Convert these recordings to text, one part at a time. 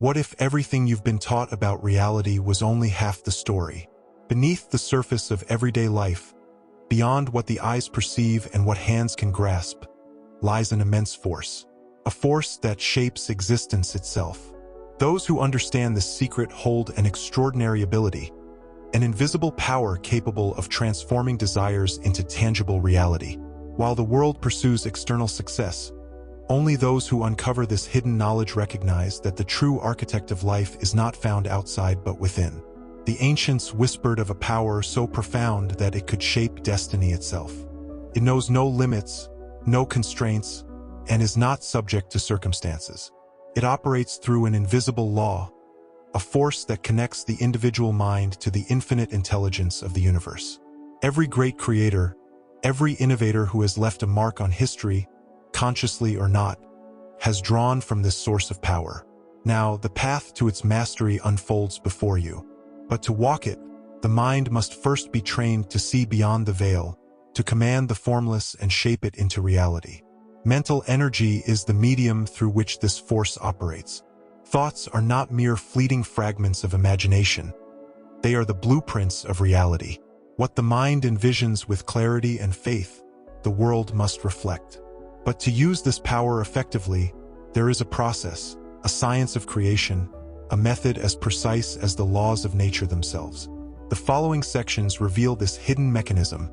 What if everything you've been taught about reality was only half the story? Beneath the surface of everyday life, beyond what the eyes perceive and what hands can grasp, lies an immense force. A force that shapes existence itself. Those who understand this secret hold an extraordinary ability, an invisible power capable of transforming desires into tangible reality. While the world pursues external success, only those who uncover this hidden knowledge recognize that the true architect of life is not found outside but within. The ancients whispered of a power so profound that it could shape destiny itself. It knows no limits, no constraints, and is not subject to circumstances. It operates through an invisible law, a force that connects the individual mind to the infinite intelligence of the universe. Every great creator, every innovator who has left a mark on history, consciously or not, has drawn from this source of power. Now, the path to its mastery unfolds before you. But to walk it, the mind must first be trained to see beyond the veil, to command the formless and shape it into reality. Mental energy is the medium through which this force operates. Thoughts are not mere fleeting fragments of imagination. They are the blueprints of reality. What the mind envisions with clarity and faith, the world must reflect. But to use this power effectively, there is a process, a science of creation, a method as precise as the laws of nature themselves. The following sections reveal this hidden mechanism,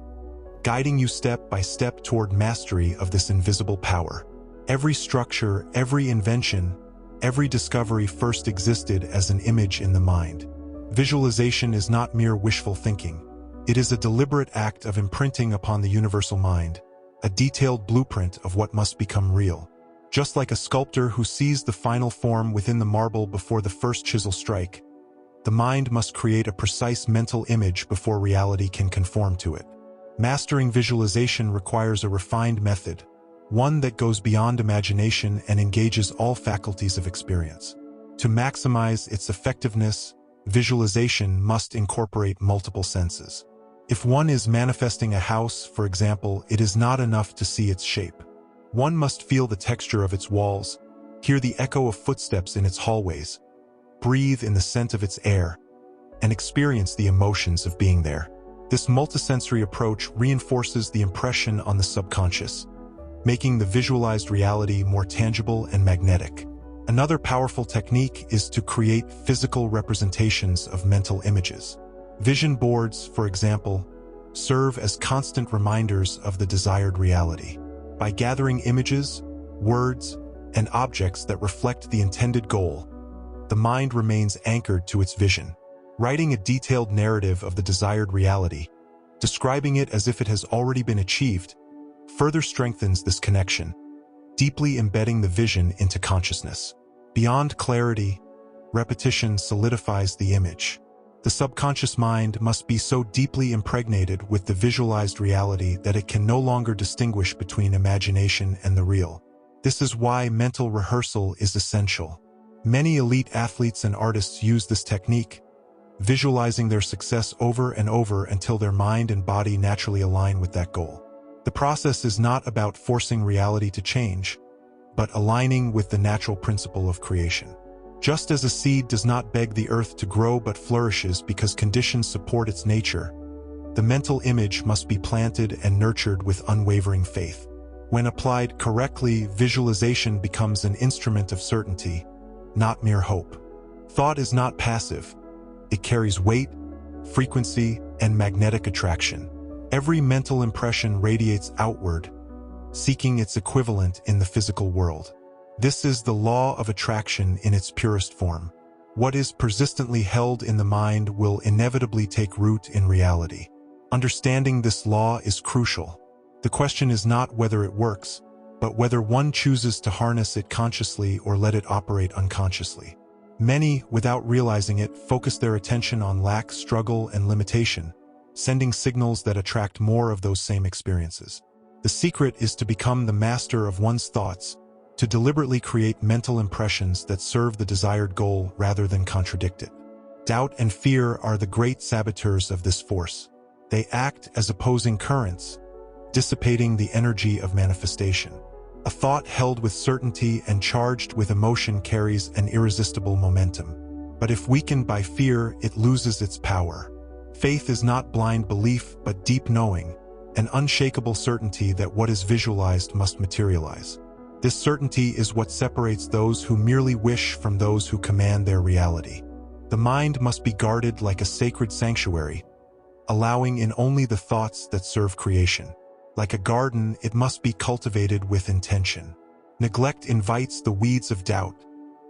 guiding you step by step toward mastery of this invisible power. Every structure, every invention, every discovery first existed as an image in the mind. Visualization is not mere wishful thinking. It is a deliberate act of imprinting upon the universal mind, a detailed blueprint of what must become real. Just like a sculptor who sees the final form within the marble before the first chisel strike, the mind must create a precise mental image before reality can conform to it. Mastering visualization requires a refined method, one that goes beyond imagination and engages all faculties of experience. To maximize its effectiveness, visualization must incorporate multiple senses. If one is manifesting a house, for example, it is not enough to see its shape. One must feel the texture of its walls, hear the echo of footsteps in its hallways, breathe in the scent of its air, and experience the emotions of being there. This multisensory approach reinforces the impression on the subconscious, making the visualized reality more tangible and magnetic. Another powerful technique is to create physical representations of mental images. Vision boards, for example, serve as constant reminders of the desired reality. By gathering images, words, and objects that reflect the intended goal, the mind remains anchored to its vision. Writing a detailed narrative of the desired reality, describing it as if it has already been achieved, further strengthens this connection, deeply embedding the vision into consciousness. Beyond clarity, repetition solidifies the image. The subconscious mind must be so deeply impregnated with the visualized reality that it can no longer distinguish between imagination and the real. This is why mental rehearsal is essential. Many elite athletes and artists use this technique, visualizing their success over and over until their mind and body naturally align with that goal. The process is not about forcing reality to change, but aligning with the natural principle of creation. Just as a seed does not beg the earth to grow but flourishes because conditions support its nature, the mental image must be planted and nurtured with unwavering faith. When applied correctly, visualization becomes an instrument of certainty, not mere hope. Thought is not passive. It carries weight, frequency, and magnetic attraction. Every mental impression radiates outward, seeking its equivalent in the physical world. This is the law of attraction in its purest form. What is persistently held in the mind will inevitably take root in reality. Understanding this law is crucial. The question is not whether it works, but whether one chooses to harness it consciously or let it operate unconsciously. Many, without realizing it, focus their attention on lack, struggle, and limitation, sending signals that attract more of those same experiences. The secret is to become the master of one's thoughts, to deliberately create mental impressions that serve the desired goal rather than contradict it. Doubt and fear are the great saboteurs of this force. They act as opposing currents, dissipating the energy of manifestation. A thought held with certainty and charged with emotion carries an irresistible momentum. But if weakened by fear, it loses its power. Faith is not blind belief, but deep knowing, an unshakable certainty that what is visualized must materialize. This certainty is what separates those who merely wish from those who command their reality. The mind must be guarded like a sacred sanctuary, allowing in only the thoughts that serve creation. Like a garden, it must be cultivated with intention. Neglect invites the weeds of doubt,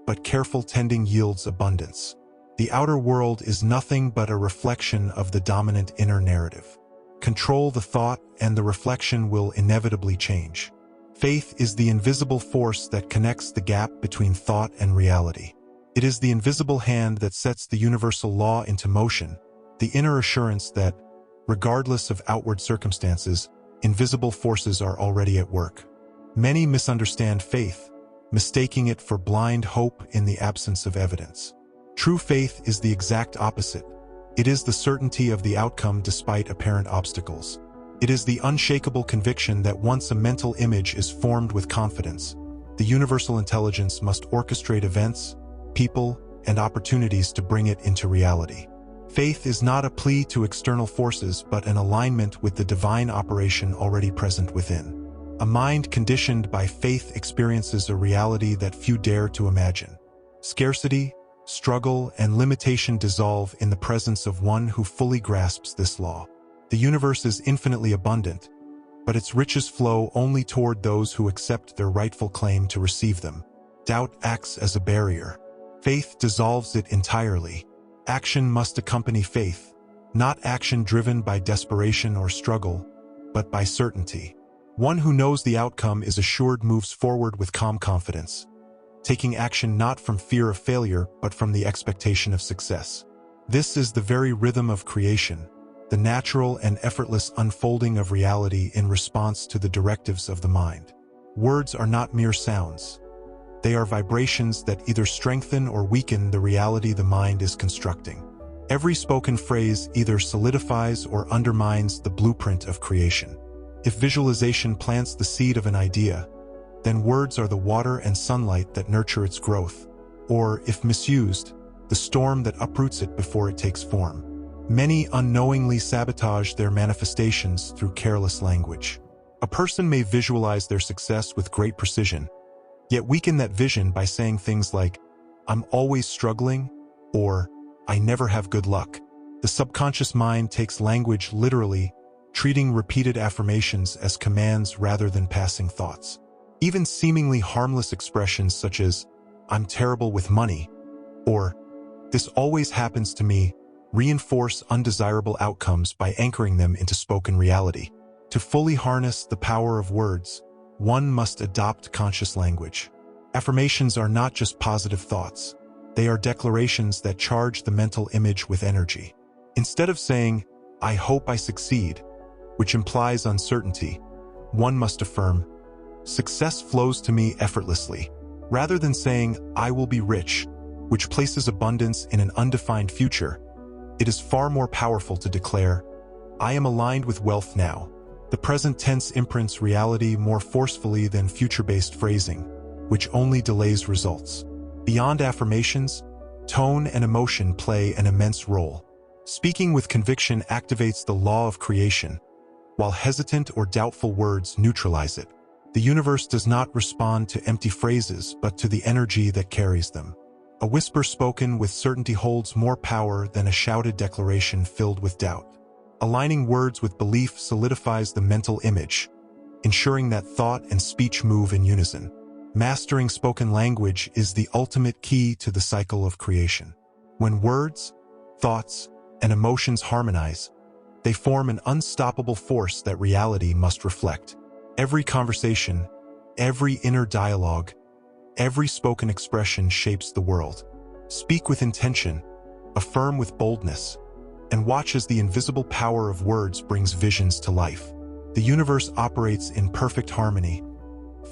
but careful tending yields abundance. The outer world is nothing but a reflection of the dominant inner narrative. Control the thought, and the reflection will inevitably change. Faith is the invisible force that connects the gap between thought and reality. It is the invisible hand that sets the universal law into motion, the inner assurance that, regardless of outward circumstances, invisible forces are already at work. Many misunderstand faith, mistaking it for blind hope in the absence of evidence. True faith is the exact opposite. It is the certainty of the outcome despite apparent obstacles. It is the unshakable conviction that once a mental image is formed with confidence, the universal intelligence must orchestrate events, people, and opportunities to bring it into reality. Faith is not a plea to external forces, but an alignment with the divine operation already present within. A mind conditioned by faith experiences a reality that few dare to imagine. Scarcity, struggle, and limitation dissolve in the presence of one who fully grasps this law. The universe is infinitely abundant, but its riches flow only toward those who accept their rightful claim to receive them. Doubt acts as a barrier. Faith dissolves it entirely. Action must accompany faith, not action driven by desperation or struggle, but by certainty. One who knows the outcome is assured moves forward with calm confidence, taking action not from fear of failure, but from the expectation of success. This is the very rhythm of creation, the natural and effortless unfolding of reality in response to the directives of the mind. Words are not mere sounds. They are vibrations that either strengthen or weaken the reality the mind is constructing. Every spoken phrase either solidifies or undermines the blueprint of creation. If visualization plants the seed of an idea, then words are the water and sunlight that nurture its growth. Or, if misused, the storm that uproots it before it takes form. Many unknowingly sabotage their manifestations through careless language. A person may visualize their success with great precision, yet weaken that vision by saying things like, "I'm always struggling," or "I never have good luck." The subconscious mind takes language literally, treating repeated affirmations as commands rather than passing thoughts. Even seemingly harmless expressions such as, "I'm terrible with money," or "This always happens to me," reinforce undesirable outcomes by anchoring them into spoken reality. To fully harness the power of words, one must adopt conscious language. Affirmations are not just positive thoughts. They are declarations that charge the mental image with energy. Instead of saying, "I hope I succeed," which implies uncertainty, one must affirm, "Success flows to me effortlessly," rather than saying, "I will be rich," which places abundance in an undefined future. It is far more powerful to declare, "I am aligned with wealth now." The present tense imprints reality more forcefully than future-based phrasing, which only delays results. Beyond affirmations, tone and emotion play an immense role. Speaking with conviction activates the law of creation, while hesitant or doubtful words neutralize it. The universe does not respond to empty phrases, but to the energy that carries them. A whisper spoken with certainty holds more power than a shouted declaration filled with doubt. Aligning words with belief solidifies the mental image, ensuring that thought and speech move in unison. Mastering spoken language is the ultimate key to the cycle of creation. When words, thoughts, and emotions harmonize, they form an unstoppable force that reality must reflect. Every conversation, every inner dialogue, every spoken expression shapes the world. Speak with intention, affirm with boldness, and watch as the invisible power of words brings visions to life. The universe operates in perfect harmony,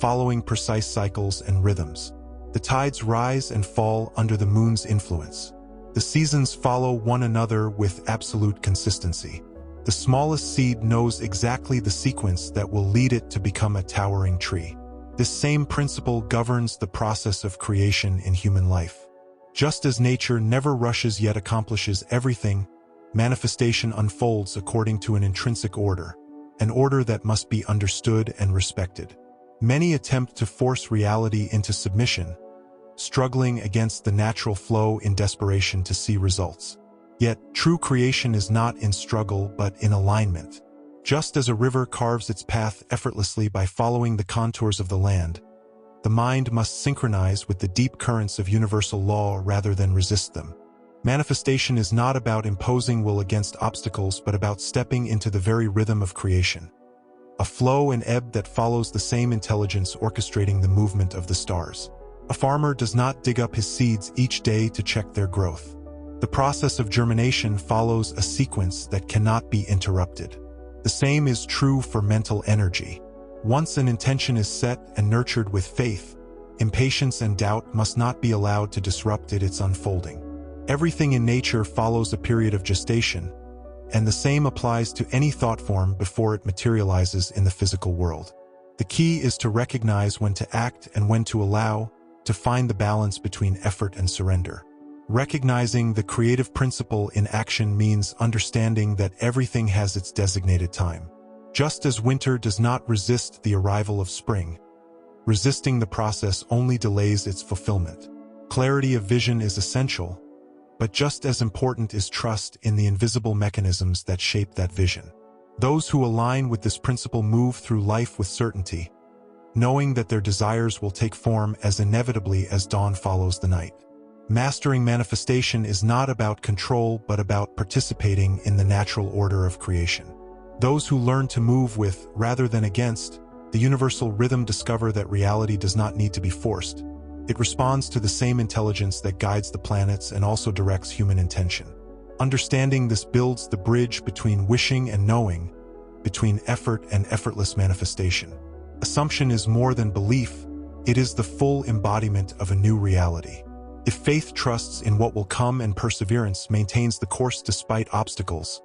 following precise cycles and rhythms. The tides rise and fall under the moon's influence. The seasons follow one another with absolute consistency. The smallest seed knows exactly the sequence that will lead it to become a towering tree. This same principle governs the process of creation in human life. Just as nature never rushes yet accomplishes everything, manifestation unfolds according to an intrinsic order, an order that must be understood and respected. Many attempt to force reality into submission, struggling against the natural flow in desperation to see results. Yet, true creation is not in struggle but in alignment. Just as a river carves its path effortlessly by following the contours of the land, the mind must synchronize with the deep currents of universal law rather than resist them. Manifestation is not about imposing will against obstacles but about stepping into the very rhythm of creation. A flow and ebb that follows the same intelligence orchestrating the movement of the stars. A farmer does not dig up his seeds each day to check their growth. The process of germination follows a sequence that cannot be interrupted. The same is true for mental energy. Once an intention is set and nurtured with faith, impatience and doubt must not be allowed to disrupt its unfolding. Everything in nature follows a period of gestation, and the same applies to any thought form before it materializes in the physical world. The key is to recognize when to act and when to allow, to find the balance between effort and surrender. Recognizing the creative principle in action means understanding that everything has its designated time. Just as winter does not resist the arrival of spring, resisting the process only delays its fulfillment. Clarity of vision is essential, but just as important is trust in the invisible mechanisms that shape that vision. Those who align with this principle move through life with certainty, knowing that their desires will take form as inevitably as dawn follows the night. Mastering manifestation is not about control but about participating in the natural order of creation. Those who learn to move with, rather than against, the universal rhythm discover that reality does not need to be forced. It responds to the same intelligence that guides the planets and also directs human intention. Understanding this builds the bridge between wishing and knowing, between effort and effortless manifestation. Assumption is more than belief, it is the full embodiment of a new reality. If faith trusts in what will come and perseverance maintains the course despite obstacles,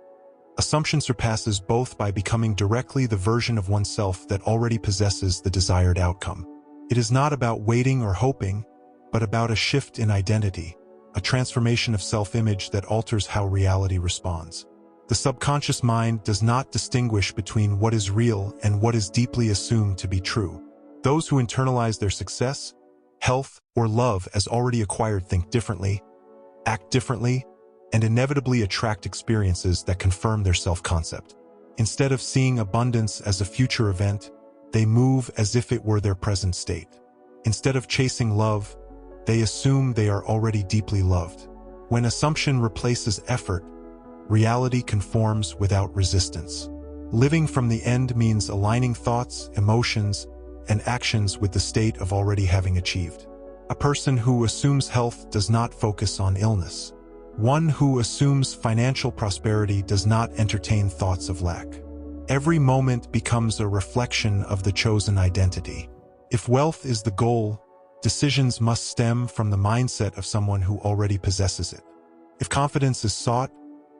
assumption surpasses both by becoming directly the version of oneself that already possesses the desired outcome. It is not about waiting or hoping, but about a shift in identity, a transformation of self-image that alters how reality responds. The subconscious mind does not distinguish between what is real and what is deeply assumed to be true. Those who internalize their success, health, or love as already acquired think differently, act differently, and inevitably attract experiences that confirm their self-concept. Instead of seeing abundance as a future event, they move as if it were their present state. Instead of chasing love, they assume they are already deeply loved. When assumption replaces effort, reality conforms without resistance. Living from the end means aligning thoughts, emotions, and actions with the state of already having achieved. A person who assumes health does not focus on illness. One who assumes financial prosperity does not entertain thoughts of lack. Every moment becomes a reflection of the chosen identity. If wealth is the goal, decisions must stem from the mindset of someone who already possesses it. If confidence is sought,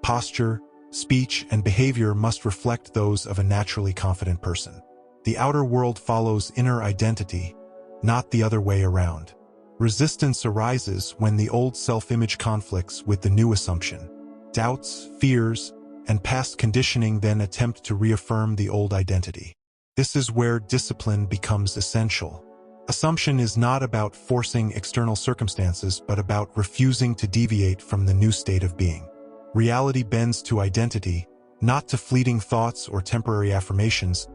posture, speech, and behavior must reflect those of a naturally confident person. The outer world follows inner identity, not the other way around. Resistance arises when the old self-image conflicts with the new assumption. Doubts, fears, and past conditioning then attempt to reaffirm the old identity. This is where discipline becomes essential. Assumption is not about forcing external circumstances but about refusing to deviate from the new state of being. Reality bends to identity, not to fleeting thoughts or temporary affirmations,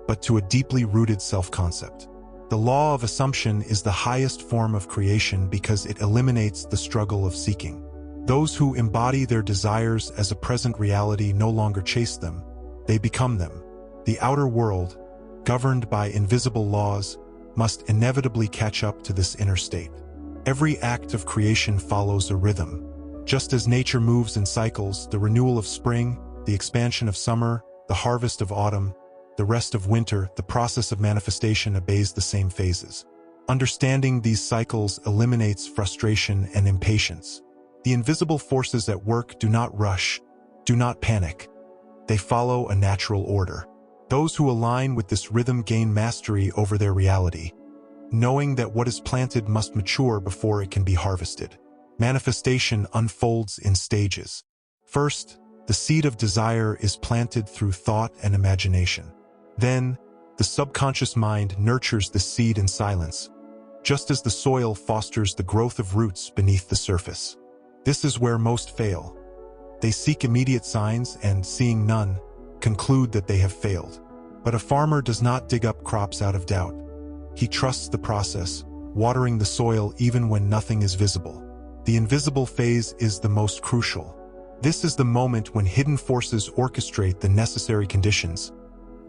but to a deeply rooted self-concept. The law of assumption is the highest form of creation because it eliminates the struggle of seeking. Those who embody their desires as a present reality no longer chase them, they become them. The outer world, governed by invisible laws, must inevitably catch up to this inner state. Every act of creation follows a rhythm. Just as nature moves in cycles, the renewal of spring, the expansion of summer, the harvest of autumn, the rest of winter, the process of manifestation obeys the same phases. Understanding these cycles eliminates frustration and impatience. The invisible forces at work do not rush, do not panic. They follow a natural order. Those who align with this rhythm gain mastery over their reality, knowing that what is planted must mature before it can be harvested. Manifestation unfolds in stages. First, the seed of desire is planted through thought and imagination. Then, the subconscious mind nurtures the seed in silence, just as the soil fosters the growth of roots beneath the surface. This is where most fail. They seek immediate signs and, seeing none, conclude that they have failed. But a farmer does not dig up crops out of doubt. He trusts the process, watering the soil even when nothing is visible. The invisible phase is the most crucial. This is the moment when hidden forces orchestrate the necessary conditions,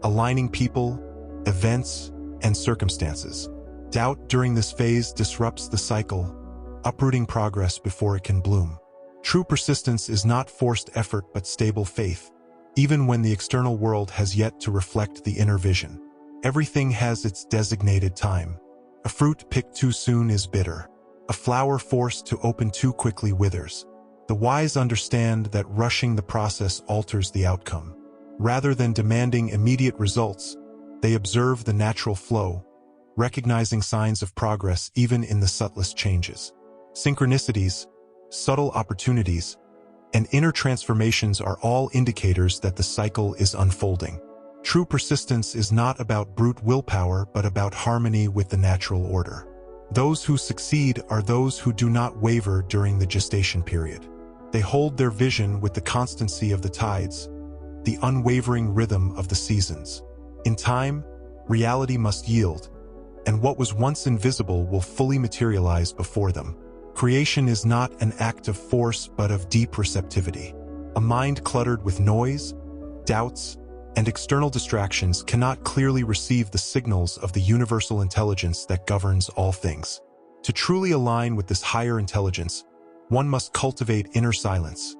aligning people, events, and circumstances. Doubt during this phase disrupts the cycle, uprooting progress before it can bloom. True persistence is not forced effort but stable faith, even when the external world has yet to reflect the inner vision. Everything has its designated time. A fruit picked too soon is bitter. A flower forced to open too quickly withers. The wise understand that rushing the process alters the outcome. Rather than demanding immediate results, they observe the natural flow, recognizing signs of progress even in the subtlest changes. Synchronicities, subtle opportunities, and inner transformations are all indicators that the cycle is unfolding. True persistence is not about brute willpower but about harmony with the natural order. Those who succeed are those who do not waver during the gestation period. They hold their vision with the constancy of the tides, the unwavering rhythm of the seasons. In time, reality must yield, and what was once invisible will fully materialize before them. Creation is not an act of force but of deep receptivity. A mind cluttered with noise, doubts, and external distractions cannot clearly receive the signals of the universal intelligence that governs all things. To truly align with this higher intelligence, one must cultivate inner silence,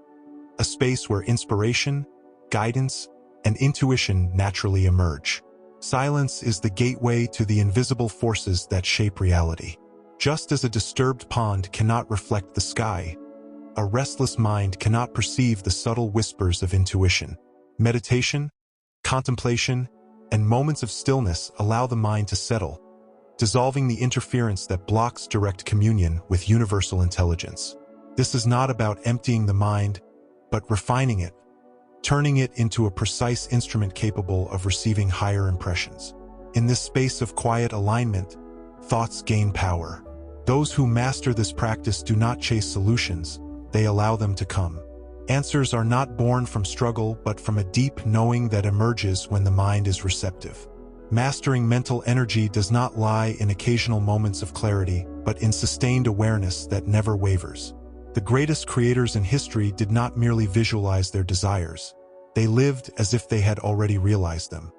a space where inspiration, guidance, and intuition naturally emerge. Silence is the gateway to the invisible forces that shape reality. Just as a disturbed pond cannot reflect the sky, a restless mind cannot perceive the subtle whispers of intuition. Meditation, contemplation, and moments of stillness allow the mind to settle, dissolving the interference that blocks direct communion with universal intelligence. This is not about emptying the mind, but refining it, turning it into a precise instrument capable of receiving higher impressions. In this space of quiet alignment, thoughts gain power. Those who master this practice do not chase solutions, they allow them to come. Answers are not born from struggle but from a deep knowing that emerges when the mind is receptive. Mastering mental energy does not lie in occasional moments of clarity, but in sustained awareness that never wavers. The greatest creators in history did not merely visualize their desires. They lived as if they had already realized them.